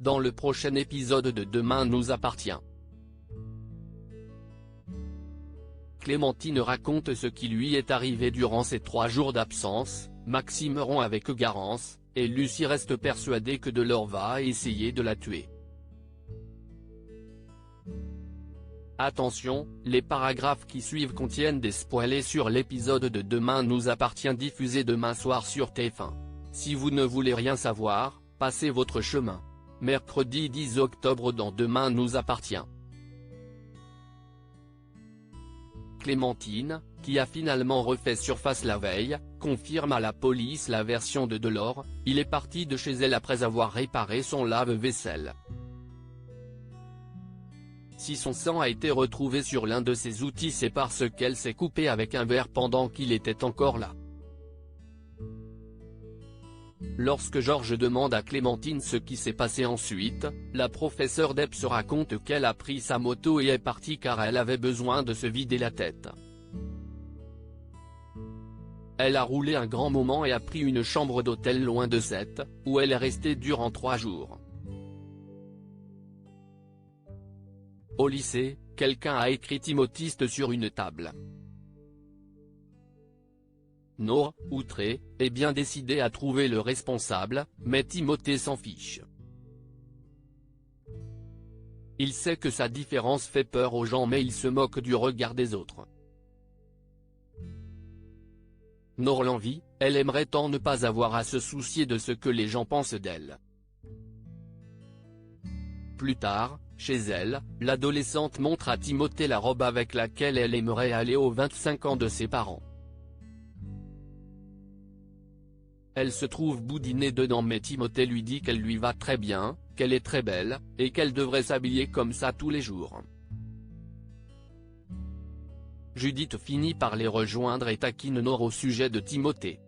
dans le prochain épisode de Demain nous appartient. Clémentine raconte ce qui lui est arrivé durant ces 3 jours d'absence. Maxime rompt avec Garance, et Lucie reste persuadée que Delors va essayer de la tuer. Attention, les paragraphes qui suivent contiennent des spoilers sur l'épisode de Demain nous appartient diffusé demain soir sur TF1. Si vous ne voulez rien savoir, passez votre chemin. Mercredi 10 octobre dans Demain nous appartient. Clémentine, qui a finalement refait surface la veille, confirme à la police la version de Delors. Il est parti de chez elle après avoir réparé son lave-vaisselle. Si son sang a été retrouvé sur l'un de ses outils, c'est parce qu'elle s'est coupée avec un verre pendant qu'il était encore là. Lorsque Georges demande à Clémentine ce qui s'est passé ensuite, la professeure d'EPS raconte qu'elle a pris sa moto et est partie car elle avait besoin de se vider la tête. Elle a roulé un grand moment et a pris une chambre d'hôtel loin de cette, où elle est restée durant 3 jours. Au lycée, quelqu'un a écrit Timotiste sur une table. Nour, outré, est bien décidé à trouver le responsable, mais Timothée s'en fiche. Il sait que sa différence fait peur aux gens mais il se moque du regard des autres. Nour l'envie, elle aimerait tant ne pas avoir à se soucier de ce que les gens pensent d'elle. Plus tard, chez elle, l'adolescente montre à Timothée la robe avec laquelle elle aimerait aller aux 25 ans de ses parents. Elle se trouve boudinée dedans mais Timothée lui dit qu'elle lui va très bien, qu'elle est très belle, et qu'elle devrait s'habiller comme ça tous les jours. Judith finit par les rejoindre et taquine Nour au sujet de Timothée.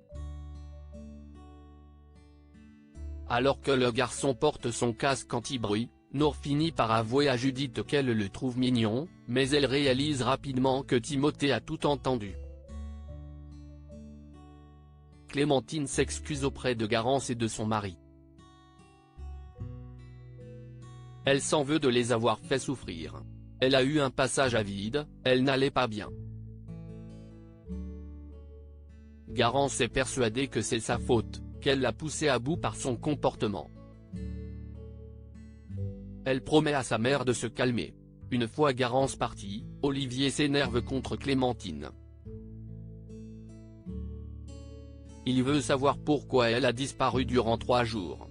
Alors que le garçon porte son casque anti-bruit, Nour finit par avouer à Judith qu'elle le trouve mignon, mais elle réalise rapidement que Timothée a tout entendu. Clémentine s'excuse auprès de Garance et de son mari. Elle s'en veut de les avoir fait souffrir. Elle a eu un passage à vide, elle n'allait pas bien. Garance est persuadée que c'est sa faute, qu'elle l'a poussée à bout par son comportement. Elle promet à sa mère de se calmer. Une fois Garance partie, Olivier s'énerve contre Clémentine. Il veut savoir pourquoi elle a disparu durant 3 jours.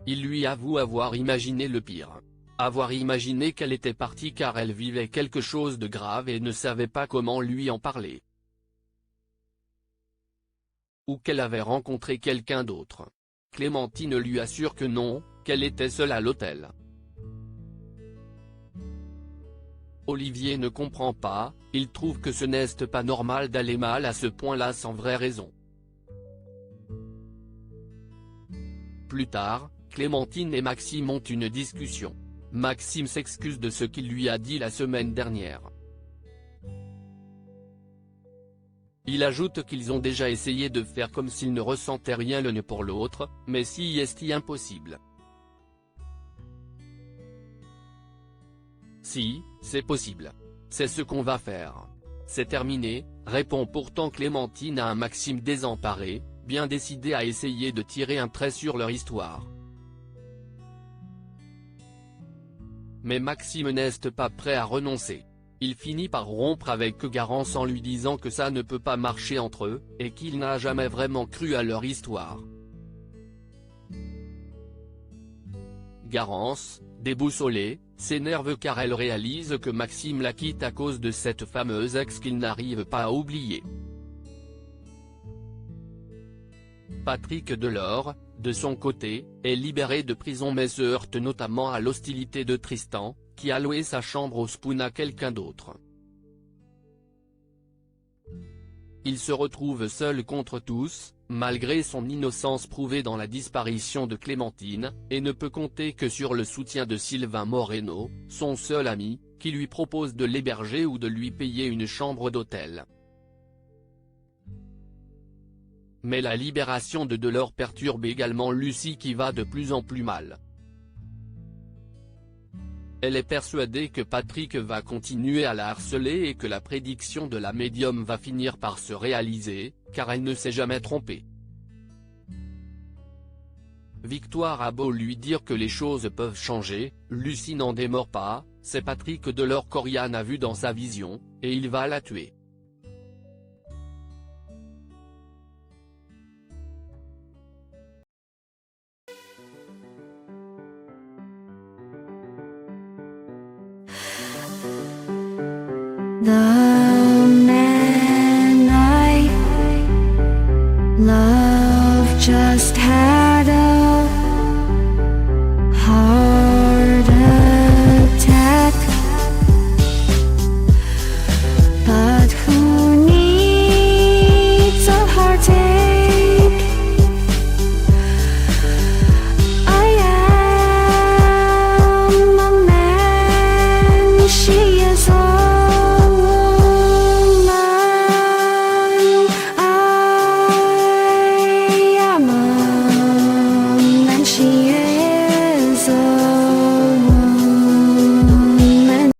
Il lui avoue avoir imaginé le pire. Avoir imaginé qu'elle était partie car elle vivait quelque chose de grave et ne savait pas comment lui en parler. Ou qu'elle avait rencontré quelqu'un d'autre. Clémentine lui assure que non, qu'elle était seule à l'hôtel. Olivier ne comprend pas, il trouve que ce n'est pas normal d'aller mal à ce point-là sans vraie raison. Plus tard, Clémentine et Maxime ont une discussion. Maxime s'excuse de ce qu'il lui a dit la semaine dernière. Il ajoute qu'ils ont déjà essayé de faire comme s'ils ne ressentaient rien l'un pour l'autre, mais si est impossible. Si, c'est possible. C'est ce qu'on va faire. C'est terminé, répond pourtant Clémentine à un Maxime désemparé, bien décidé à essayer de tirer un trait sur leur histoire. Mais Maxime n'est pas prêt à renoncer. Il finit par rompre avec Garance en lui disant que ça ne peut pas marcher entre eux, et qu'il n'a jamais vraiment cru à leur histoire. Garance, déboussolée, s'énerve car elle réalise que Maxime la quitte à cause de cette fameuse ex qu'il n'arrive pas à oublier. Patrick Delors, de son côté, est libéré de prison mais se heurte notamment à l'hostilité de Tristan, qui a loué sa chambre au Spoon à quelqu'un d'autre. Il se retrouve seul contre tous, malgré son innocence prouvée dans la disparition de Clémentine, et ne peut compter que sur le soutien de Sylvain Moreno, son seul ami, qui lui propose de l'héberger ou de lui payer une chambre d'hôtel. Mais la libération de Delors perturbe également Lucie qui va de plus en plus mal. Elle est persuadée que Patrick va continuer à la harceler et que la prédiction de la médium va finir par se réaliser, car elle ne s'est jamais trompée. Victoire a beau lui dire que les choses peuvent changer, Lucie n'en démord pas, c'est Patrick Delors qu'Oriane a vu dans sa vision, et il va la tuer. 나